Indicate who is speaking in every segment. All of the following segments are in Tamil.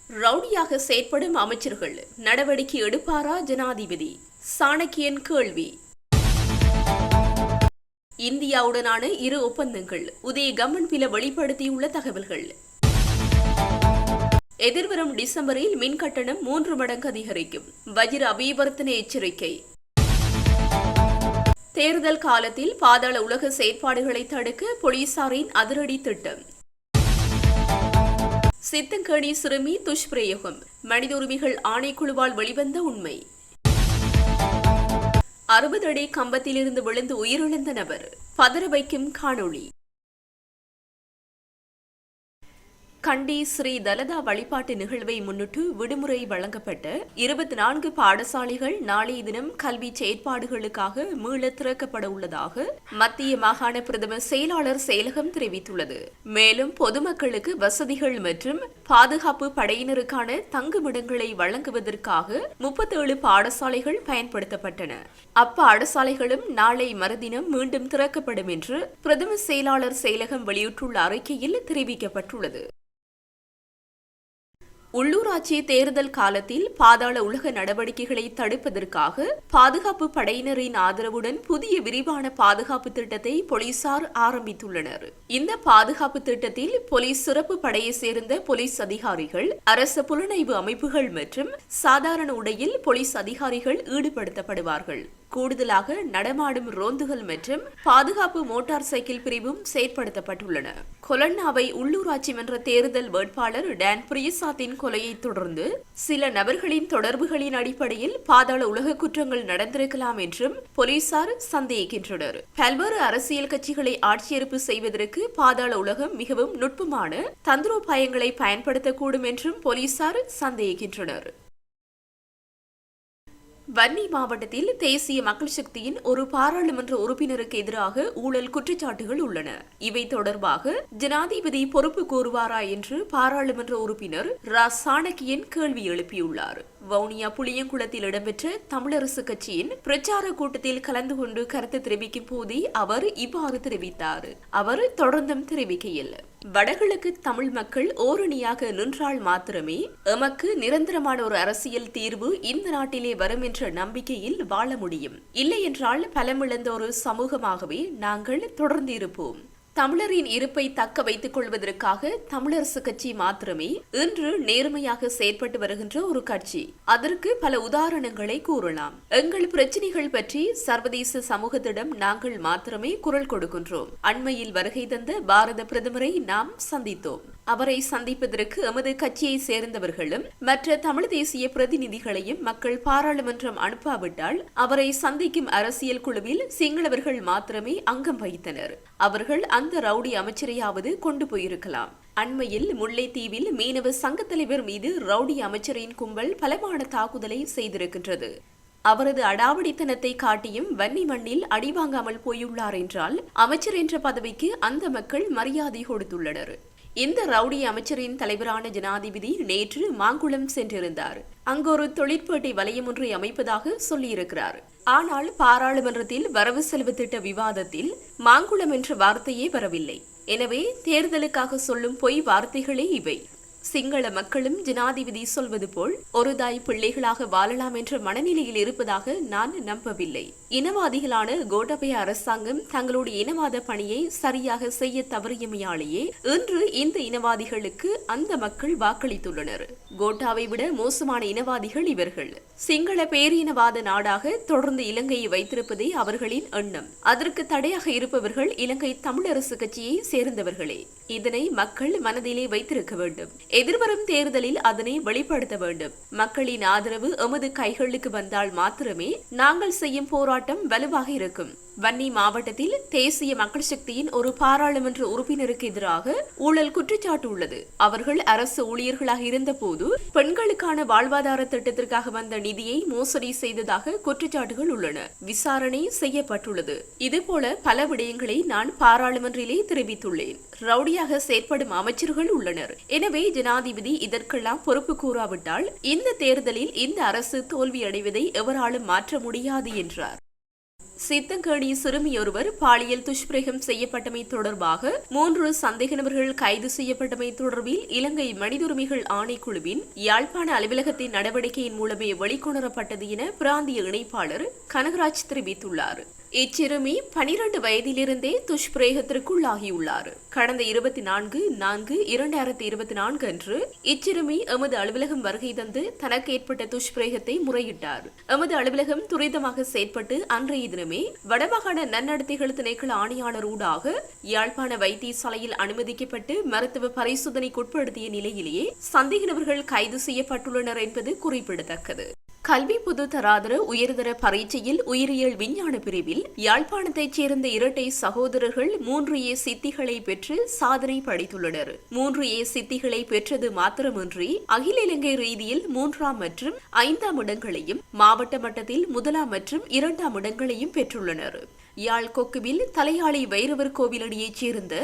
Speaker 1: ரவுடியாக செயற்படும் அமைச்சர்கள் நடவடிக்கை எடுப்பாரா ஜனாதிபதி? சாணக்கியன் கேள்வி. இந்தியாவுடனான 2 ஒப்பந்தங்கள் உதய கம்மன்பில வெளிப்படுத்தியுள்ள தகவல்கள். எதிர்வரும் டிசம்பரில் மின் கட்டணம் 3 மடங்கு அதிகரிக்கும், வஜிர அபிவர்த்தன எச்சரிக்கை. தேர்தல் காலத்தில் பாதாள உலக செயற்பாடுகளை தடுக்க போலீசாரின் அதிரடி திட்டம். சித்தங்கேணி சிறுமி துஷ்பிரயோகம், மனித உரிமைகள் ஆணைக்குழுவால் வெளிவந்த உண்மை. 60 அடி கம்பத்திலிருந்து விழுந்து உயிரிழந்த நபர், பதற வைக்கும் காணொளி. கண்டி ஸ்ரீ தலதா வழிபாட்டு நிகழ்வை முன்னிட்டு விடுமுறை வழங்கப்பட்ட 24 பாடசாலைகள் நாளைய தினம் கல்வி செயற்பாடுகளுக்காக மீள திறக்கப்பட உள்ளதாக மத்திய மாகாண பிரதம செயலாளர் செயலகம் தெரிவித்துள்ளது. மேலும் பொதுமக்களுக்கு வசதிகள் மற்றும் பாதுகாப்பு படையினருக்கான தங்குமிடங்களை வழங்குவதற்காக 37 பாடசாலைகள் பயன்படுத்தப்பட்டன. அப்பாடசாலைகளும் நாளை மறுதினம் மீண்டும் திறக்கப்படும் என்று பிரதம செயலாளர் செயலகம் வெளியிட்டுள்ள அறிக்கையில் தெரிவிக்கப்பட்டுள்ளது. உள்ளூராட்சி தேர்தல் காலத்தில் பாதாள உலக நடவடிக்கைகளை தடுப்பதற்காக பாதுகாப்பு படையினரின் ஆதரவுடன் புதிய விரிவான பாதுகாப்பு திட்டத்தை போலீசார் ஆரம்பித்துள்ளனர். இந்த பாதுகாப்பு திட்டத்தில் போலீஸ் சிறப்பு படையை சேர்ந்த போலீஸ் அதிகாரிகள், அரசு புலனாய்வு அமைப்புகள் மற்றும் சாதாரண உடையில் போலீஸ் அதிகாரிகள் ஈடுபடுத்தப்படுவார்கள். கூடுதலாக நடமாடும் ரோந்துகள் மற்றும் பாதுகாப்பு மோட்டார் சைக்கிள் பிரிவும் செயற்படுத்தப்பட்டுள்ளன. கொலன்னாவை உள்ளூராட்சி மன்ற தேர்தல் வேட்பாளர் டான் பிரியசாத்தின் கொலையை தொடர்ந்து சில நபர்களின் தொடர்புகளின் அடிப்படையில் பாதாள உலக குற்றங்கள் நடந்திருக்கலாம் என்றும் போலீசார் சந்தேகிக்கின்றனர். பல்வேறு அரசியல் கட்சிகளை ஆட்சேர்ப்பு செய்வதற்கு பாதாள உலகம் மிகவும் நுட்பமான தந்திரோபாயங்களை பயன்படுத்தக்கூடும் என்றும் போலீசார் சந்தேகிக்கின்றனர். வன்னி மாவட்டத்தில் தேசிய மக்கள் சக்தியின் ஒரு பாராளுமன்ற உறுப்பினருக்கு எதிராக ஊழல் குற்றச்சாட்டுகள் உள்ளன. இவை தொடர்பாக ஜனாதிபதி பொறுப்பு கோருவாரா என்று பாராளுமன்ற உறுப்பினர் ரா சாணக்கியன் கேள்வி எழுப்பியுள்ளார். வவுனியா புளியங்குளத்தில் இடம்பெற்ற தமிழரசு கட்சியின் பிரச்சார கூட்டத்தில் கலந்து கொண்டு கருத்து தெரிவிக்கும் போதே அவர் இவ்வாறு தெரிவித்தார். அவர் தொடர்ந்தும் தெரிவிக்கையில், வடகிழக்கு தமிழ் மக்கள் ஓரணியாக நின்றால் மாத்திரமே எமக்கு நிரந்தரமான ஒரு அரசியல் தீர்வு இந்த நாட்டிலே வரும் என்ற நம்பிக்கையில் வாழ முடியும். இல்லை என்றால் பலமிழந்த ஒரு சமூகமாகவே நாங்கள் தொடர்ந்து இருப்போம். தமிழரின் இருப்பை தக்க வைத்துக் கொள்வதற்காக தமிழரசு கட்சி மாத்திரமே இன்று நேர்மையாக செயற்பட்டு வருகின்ற ஒரு கட்சி. அதற்கு பல உதாரணங்களை கூறலாம். எங்கள் பிரச்சினைகள் பற்றி சர்வதேச சமூகத்திடம் நாங்கள் மாத்திரமே குரல் கொடுக்கின்றோம். அண்மையில் வருகை தந்த பாரத பிரதமரை நாம் சந்தித்தோம். அவரை சந்திப்பதற்கு எமது கட்சியை சேர்ந்தவர்களும் மற்ற தமிழ் தேசிய பிரதிநிதிகளையும் மக்கள் பாராளுமன்றம் அனுப்பாவிட்டால் அவரை சந்திக்கும் அரசியல் குழுவில் சிங்களவர்கள் மாத்திரமே அங்கம் வகித்தனர். அவர்கள் அந்த ரவுடி அமைச்சரையாவது கொண்டு போயிருக்கலாம். அண்மையில் முல்லைத்தீவில் மீனவ சங்க தலைவர் மீது ரவுடி அமைச்சரின் கும்பல் பலமான தாக்குதலை செய்திருக்கின்றது. அவரது அடாவடித்தனத்தை காட்டியும் வன்னி மண்ணில் அடிவாங்காமல் போயுள்ளார் என்றால் அமைச்சர் என்ற பதவிக்கு அந்த மக்கள் மரியாதை கொடுத்துள்ளனர். இந்த ரவுடி அமைச்சரின் தலைவரான ஜனாதிபதி நேற்று மாங்குளம் சென்றிருந்தார். அங்கு ஒரு தொழிற்பேட்டை வலயம் ஒன்றை அமைப்பதாக சொல்லியிருக்கிறார். ஆனால் பாராளுமன்றத்தில் வரவு செலவு திட்ட விவாதத்தில் மாங்குளம் என்ற வார்த்தையே வரவில்லை. எனவே தேர்தலுக்காக சொல்லும் பொய் வார்த்தைகளே இவை. சிங்கள மக்களும் ஜனாதிபதி சொல்வது போல் ஒரு தாய் பிள்ளைகளாக வாழலாம் என்ற மனநிலையில் இருப்பதாக நான் நம்பவில்லை. இனவாதிகளான கோட்டபய அரசாங்கம் தங்களுடைய இனவாத பணியை சரியாக செய்ய தவறியமையாலேயே இன்று இந்த இனவாதிகளுக்கு அந்த மக்கள் வாக்களித்துள்ளனர். கோட்டாவை விட மோசமான இனவாதிகள் இவர்கள். சிங்கள பேரினவாத நாடாக தொடர்ந்து இலங்கையை வைத்திருப்பதே அவர்களின் எண்ணம். அதற்கு தடையாக இருப்பவர்கள் இலங்கை தமிழரசு கட்சியை சேர்ந்தவர்களே. இதனை மக்கள் மனதிலே வைத்திருக்க வேண்டும். எதிர்வரும் தேர்தலில் அதனை வெளிப்படுத்த வேண்டும். மக்களின் ஆதரவு எமது கைகளுக்கு வந்தால் மாத்திரமே நாங்கள் செய்யும் போராட்டம் வலுவாக இருக்கும். வன்னி மாவட்டத்தில் தேசிய மக்கள் சக்தியின் ஒரு பாராளுமன்ற உறுப்பினருக்கு எதிராக ஊழல் குற்றச்சாட்டு உள்ளது. அவர்கள் அரசு ஊழியர்களாக இருந்தபோது பெண்களுக்கான வாழ்வாதார திட்டத்திற்காக வந்த நிதியை மோசடி செய்ததாக குற்றச்சாட்டுகள் உள்ளன. விசாரணை செய்யப்பட்டுள்ளது. இதுபோல பல விடயங்களை நான் பாராளுமன்றிலே தெரிவித்துள்ளேன். ரவுடியாக செயற்படும் அமைச்சர்கள் உள்ளனர். எனவே ஜனாதிபதி இதற்கெல்லாம் பொறுப்பு கூறாவிட்டால் இந்த தேர்தலில் இந்த அரசு தோல்வியடைவதை எவராலும் மாற்ற முடியாது என்றார். சித்தங்கேணி சிறுமியொருவர் பாலியல் துஷ்பிரயோகம் செய்யப்பட்டமை தொடர்பாக 3 சந்தேக நபர்கள் கைது செய்யப்பட்டமை தொடர்பில் இலங்கை மனித உரிமைகள் ஆணைக்குழுவின் யாழ்ப்பாண அலுவலகத்தின் நடவடிக்கையின் மூலமே வெளிக்கொணரப்பட்டது என பிராந்திய இணைப்பாளர் கனகராஜ் தெரிவித்துள்ளார். இச்சிறுமி 12 வயதிலிருந்தே துஷ்பிரயோகத்திற்குள்ளாகியுள்ளார். கடந்த 24/4/2024 அன்று இச்சிறுமி எமது அலுவலகம் வருகை தந்து தனக்கு ஏற்பட்ட துஷ்பிரயோகத்தை முறையிட்டார். எமது அலுவலகம் துரிதமாக செயற்பட்டு அன்றைய தினமே வடமாகாண நன்னடத்தைகள் திணைக்கள ஆணையாளர் ஊடாக யாழ்ப்பாண வைத்தியசாலையில் அனுமதிக்கப்பட்டு மருத்துவ பரிசோதனைக்குட்படுத்திய நிலையிலேயே சந்தேக நபர்கள் கைது செய்யப்பட்டுள்ளனர் என்பது குறிப்பிடத்தக்கது. கல்வி பொது தராதர உயர்தர பரீட்சையில் உயிரியல் விஞ்ஞான பிரிவில் யாழ்ப்பாணத்தைச் சேர்ந்த இரட்டை சகோதரர்கள் 3A சித்திகளை பெற்று சாதனை படைத்துள்ளனர். 3A சித்திகளை பெற்றது மாத்திரமின்றி அகில இலங்கை ரீதியில் 3ஆம் மற்றும் 5ஆம் இடங்களையும் மாவட்ட மட்டத்தில் 1ஆம் மற்றும் 2ஆம் இடங்களையும் பெற்றுள்ளனர். யாழ் கொக்குவில் தலையாளி வைரவர் கோவிலடியைச் சேர்ந்த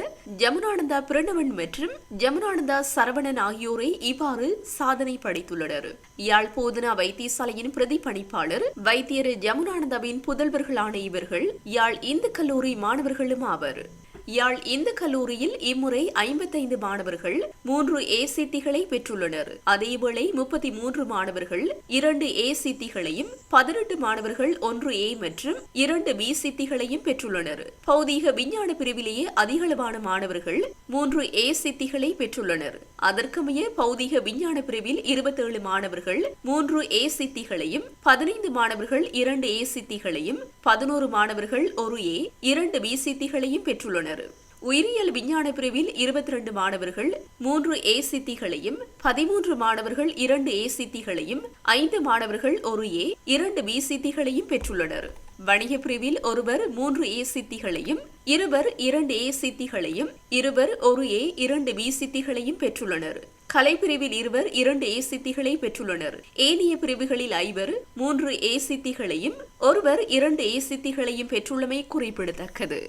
Speaker 1: ஜமுனானந்தா பிரணவன் மற்றும் ஜமுனானந்தா சரவணன் ஆகியோரை இவ்வாறு சாதனை படைத்துள்ளனர். யாழ் போதனா வைத்தியசாலையின் பிரதி பணிப்பாளர் வைத்தியர் ஜமுனானந்தாவின் புதல்வர்களான இவர்கள் யாழ் இந்து கல்லூரி மாணவர்களும் ஆவர். யாழ் இந்து கல்லூரியில் இம்முறை 55 மாணவர்கள் 3A சித்திகளை பெற்றுள்ளனர். அதேவேளை 33 மாணவர்கள் 2A சித்திகளையும் 18 மாணவர்கள் 1A மற்றும் 2B சித்திகளையும் பெற்றுள்ளனர். பௌதீக விஞ்ஞான பிரிவிலேயே அதிகளவான மாணவர்கள் 3A சித்திகளை பெற்றுள்ளனர். அதற்கமைய பௌதீக விஞ்ஞான பிரிவில் 27 மாணவர்கள் 3A சித்திகளையும் 15 மாணவர்கள் 2A சித்திகளையும் 11 மாணவர்கள் 1A 2B சித்திகளையும் பெற்றுள்ளனர். உயிரியல் விஞ்ஞான பிரிவில் 22 மாணவர்கள் 3A சித்திகளையும் 13 மாணவர்கள் 2A சித்திகளையும் 5 மாணவர்கள் 1A 2B சித்திகளையும் பெற்றுள்ளனர். வணிக பிரிவில் ஒருவர் 3A சித்திகளையும் இருவர் 2A சித்திகளையும் இருவர் 1A 2B சித்திகளையும் பெற்றுள்ளனர். கலைப்பிரிவில் இருவர் 2A சித்திகளை பெற்றுள்ளனர். ஏனைய பிரிவுகளில் 5 3A சித்திகளையும் ஒருவர் 2A சித்திகளையும் பெற்றுள்ளமை குறிப்பிடத்தக்கது.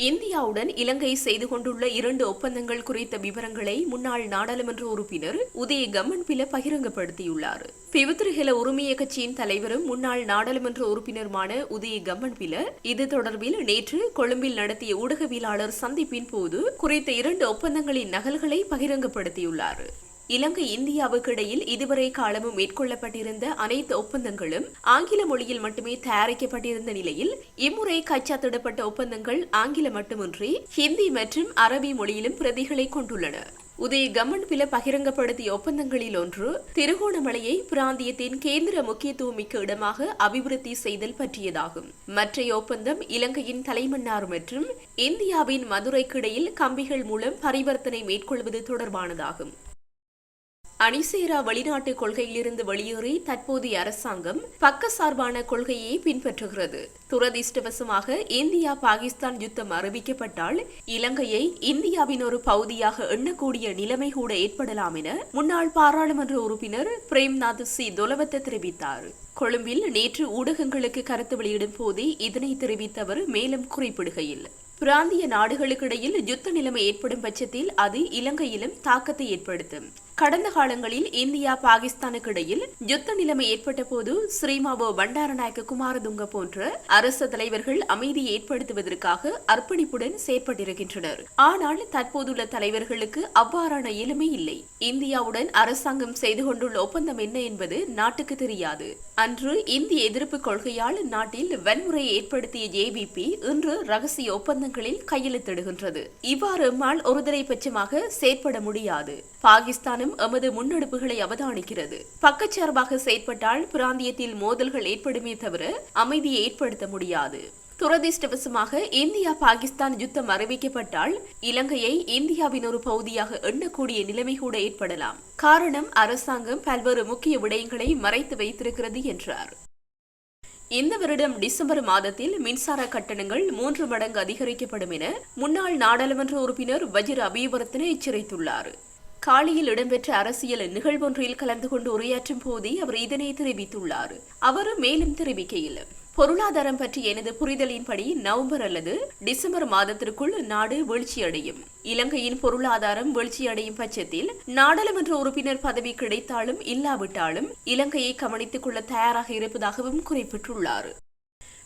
Speaker 1: இந்தியாவுடன் இலங்கை செய்து கொண்டுள்ள 2 ஒப்பந்தங்கள் குறித்த விவரங்களை முன்னாள் நாடாளுமன்ற உறுப்பினர் உதய கம்மன்பில பகிரங்கப்படுத்தியுள்ளார். பிவித்ருஹெல உரிமைய கட்சியின் தலைவரும் முன்னாள் நாடாளுமன்ற உறுப்பினருமான உதய கம்மன்பில இது தொடர்பில் நேற்று கொழும்பில் நடத்திய ஊடகவியலாளர் சந்திப்பின் போது குறித்த 2 ஒப்பந்தங்களின் நகல்களை பகிரங்கப்படுத்தியுள்ளார். இலங்கை இந்தியாவுக்கு இடையில் இதுவரை காலமும் மேற்கொள்ளப்பட்டிருந்த அனைத்து ஒப்பந்தங்களும் ஆங்கில மொழியில் மட்டுமே தயாரிக்கப்பட்டிருந்த நிலையில் இம்முறை கைச்சாத்திடப்பட்ட ஒப்பந்தங்கள் ஆங்கிலம் மட்டுமின்றி ஹிந்தி மற்றும் அரபி மொழியிலும் பிரதிகளை கொண்டுள்ளன. உதய கம்மன்பில பகிரங்கப்படுத்திய ஒப்பந்தங்களில் ஒன்று திருகோணமலையை பிராந்தியத்தின் கேந்திர முக்கியத்துவமிக்க இடமாக அபிவிருத்தி செய்தல் பற்றியதாகும். மற்றைய ஒப்பந்தம் இலங்கையின் தலைமன்னார் மற்றும் இந்தியாவின் மதுரைக்கு இடையில் கம்பிகள் மூலம் பரிவர்த்தனை மேற்கொள்வது தொடர்பானதாகும். அணிசேரா வெளிநாட்டு கொள்கையிலிருந்து வெளியேறி தற்போதைய அரசாங்கம் பக்கசார்பான கொள்கையை பின்பற்றுகிறது. துரதிர்ஷ்டவசமாக இந்தியா பாகிஸ்தான் யுத்தம் அறிவிக்கப்பட்டால் இலங்கையை இந்தியாவின் ஒரு பகுதியாக எண்ணக்கூடிய நிலைமை கூட ஏற்படலாம் என முன்னாள் பாராளுமன்ற உறுப்பினர் பிரேம்நாத் சி தொலவத்த தெரிவித்தார். கொழும்பில் நேற்று ஊடகங்களுக்கு கருத்து வெளியிடும் போதே இதனை தெரிவித்த அவர் மேலும் குறிப்பிடுகையில் பிராந்திய நாடுகளுக்கிடையில் யுத்த நிலைமை ஏற்படும் பட்சத்தில் அது இலங்கையிலும் தாக்கத்தை ஏற்படுத்தும். கடந்த காலங்களில் இந்தியா பாகிஸ்தானுக்கு இடையில் யுத்த நிலைமை ஏற்பட்ட போது ஸ்ரீமாவோ பண்டாரநாயக்க குமாரதுங்க போன்ற அரசு தலைவர்கள் அமைதியை ஏற்படுத்துவதற்காக அர்ப்பணிப்புடன் செயற்பட்டிருக்கின்றனர். ஆனால் தற்போதுள்ள தலைவர்களுக்கு அவ்வாறான இயலுமை இல்லை. இந்தியாவுடன் அரசாங்கம் செய்து கொண்டுள்ள ஒப்பந்தம் என்ன என்பது நாட்டுக்கு தெரியாது. அன்று இந்திய எதிர்ப்பு கொள்கையால் நாட்டில் வன்முறையை ஏற்படுத்திய ஜேவிபி இன்று ரகசிய ஒப்பந்தங்களில் கையெழுத்திடுகின்றது. இவ்வாறு எம்மால் ஒருதலை பட்சமாக செயற்பட முடியாது. பாகிஸ்தானும் எமது முன்னெடுப்புகளை அவதானிக்கிறது. பக்கச்சார்பாக செயற்பட்டால் பிராந்தியத்தில் மோதல்கள் ஏற்படுமே தவிர அமைதியை ஏற்படுத்த முடியாது. துரதிர்ஷ்டவசமாக இந்தியா பாகிஸ்தான் யுத்தம் அறிவிக்கப்பட்டால் இலங்கையை இந்தியாவின் ஒரு பகுதியாக எண்ணக்கூடிய நிலைமை கூட ஏற்படலாம். காரணம் அரசாங்கம் பல்வேறு முக்கிய விடயங்களை மறைத்து வைத்திருக்கிறது என்றார். இந்த வருடம் டிசம்பர் மாதத்தில் மின்சார கட்டணங்கள் 3 மடங்கு அதிகரிக்கப்படும் என முன்னாள் நாடாளுமன்ற உறுப்பினர் வஜிர அபிவர்த்தன எச்சரித்துள்ளார். காலியில் இடம்பெற்ற அரசியல் நிகழ்வொன்றில் கலந்து கொண்டு உரையாற்றும் போதே அவர் இதனை தெரிவித்துள்ளார். அவர் மேலும் தெரிவிக்கையில் பொருளாதாரம் பற்றி எனது புரிதலின்படி நவம்பர் அல்லது டிசம்பர் மாதத்திற்குள் நாடு வீழ்ச்சியடையும். இலங்கையின் பொருளாதாரம் வீழ்ச்சியடையும் பட்சத்தில் நாடாளுமன்ற உறுப்பினர் பதவி கிடைத்தாலும் இல்லாவிட்டாலும் இலங்கையை கவனித்துக் கொள்ள தயாராக இருப்பதாகவும் குறிப்பிட்டுள்ளார்.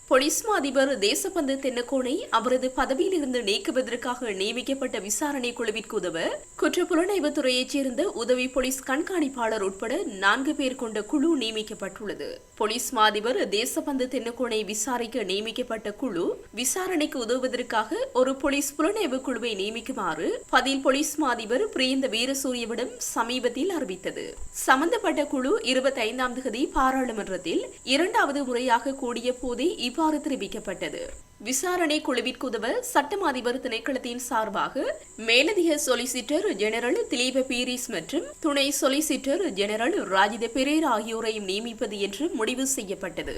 Speaker 1: போலீஸ் மா அதிபர் தேசபந்து தென்னக்கோனை அவரது பதவியில் இருந்து நீக்குவதற்காக நியமிக்கப்பட்ட விசாரணை குழுவிற்கு உதவ குற்றப்புலனாய்வு துறையைச் சேர்ந்த உதவி போலீஸ் கண்காணிப்பாளர் உட்பட 4 பேர் கொண்ட குழு நியமிக்கப்பட்டுள்ளது. போலீஸ் மா அதிபர் தேசபந்து தென்னக்கோனை விசாரிக்க நியமிக்கப்பட்ட குழு விசாரணைக்கு உதவுவதற்காக ஒரு போலீஸ் புலனாய்வு குழுவை நியமிக்குமாறு பதில் போலீஸ் மா அதிபர் பிரியந்த வீரசூரியவிடம் சமீபத்தில் அறிவித்தது. சம்பந்தப்பட்ட குழு 25ஆம் தேதி பாராளுமன்றத்தில் 2வது முறையாக கூடிய போதே இவ்வாறு தெரிவிக்கப்பட்டது. விசாரணை குழுவிற்கு உதவ சட்டம் அதிபர் திணைக்களத்தின் சார்பாக மேலதிக சொலிசிட்டர் ஜெனரல் திலீப பீரிஸ் மற்றும் துணை சொலிசிட்டர் ஜெனரல் ராஜித பெரேரா ஆகியோரையும் நியமிப்பது என்று முடிவு செய்யப்பட்டது.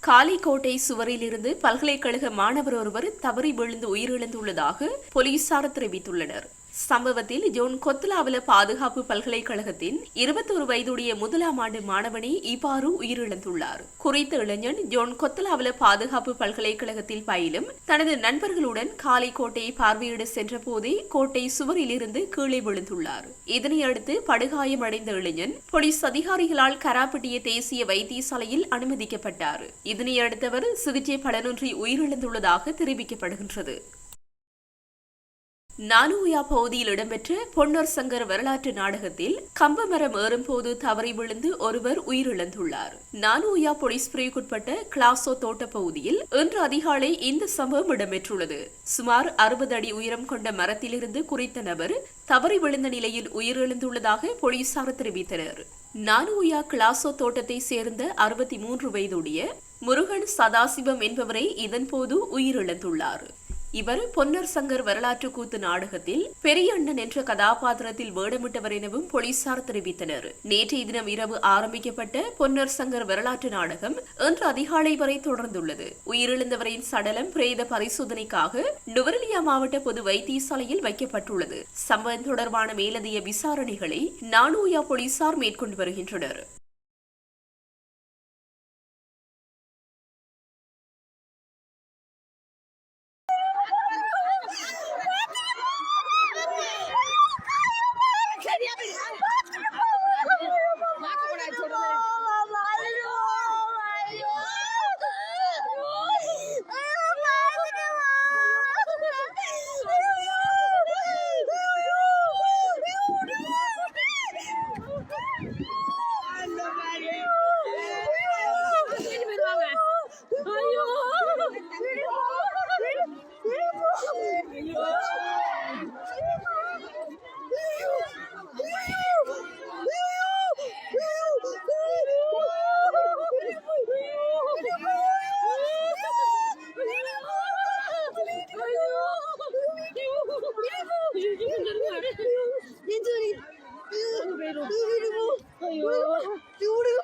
Speaker 1: காலிக்கோட்டை சுவரிலிருந்து பல்கலைக்கழக மாணவர் ஒருவர் தவறி விழுந்து உயிரிழந்துள்ளதாக போலீசார் தெரிவித்துள்ளனர். சம்பவத்தில் ஜோன் கொத்தலாவல பாதுகாப்பு பல்கலைக்கழகத்தின் 21 வயதுடைய 1ஆம் ஆண்டு மாணவனே இவ்வாறு உயிரிழந்துள்ளார். குறித்த இளைஞன் ஜோன் கொத்தலாவல பாதுகாப்பு பல்கலைக்கழகத்தில் பயிலும் தனது நண்பர்களுடன் காலிக்கோட்டையை பார்வையிட சென்ற போதே கோட்டை சுவரிலிருந்து கீழே விழுந்துள்ளார். இதனையடுத்து படுகாயமடைந்த இளைஞன் போலீஸ் அதிகாரிகளால் கராப்பட்டிய தேசிய வைத்தியசாலையில் அனுமதிக்கப்பட்டார். இதனையடுத்தவர் சிகிச்சை பலனின்றி உயிரிழந்துள்ளதாக தெரிவிக்கப்படுகின்றது. நானுயா பகுதியில் இடம்பெற்ற பொன்னர் சங்கர் வரலாற்று நாடகத்தில் கம்பமரம் ஏறும்போது தவறி விழுந்து ஒருவர் உயிரிழந்துள்ளார். நானுயா போலீஸ் பிரிவுக்குட்பட்ட கிளாசோ தோட்ட பகுதியில் இன்று அதிகாலை இந்த சம்பவம் இடம்பெற்றுள்ளது. சுமார் 60 அடி உயரம் கொண்ட மரத்திலிருந்து குறித்த நபர் தவறி விழுந்த நிலையில் உயிரிழந்துள்ளதாக போலீசார் தெரிவித்தனர். நானுயா கிளாசோ தோட்டத்தை சேர்ந்த 63 வயதுடைய முருகன் சதாசிவம் என்பவரை இதன்போது உயிரிழந்துள்ளார். இவர் பொன்னர் சங்கர் வரலாற்று கூத்து நாடகத்தில் பெரிய அண்ணன் என்ற கதாபாத்திரத்தில் வேடமிட்டவர் எனவும் போலீசார் தெரிவித்தனர். நேற்றைய தினம் இரவு ஆரம்பிக்கப்பட்ட பொன்னர் சங்கர் வரலாற்று நாடகம் இன்று அதிகாலை வரை தொடர்ந்துள்ளது. உயிரிழந்தவரின் சடலம் பிரேத பரிசோதனைக்காக நுவரெலியா மாவட்ட பொது வைத்தியசாலையில் வைக்கப்பட்டுள்ளது. சம்பவம் தொடர்பான மேலதிக விசாரணைகளை நானுயா போலீசார் மேற்கொண்டு வருகின்றனர்.
Speaker 2: Ayo,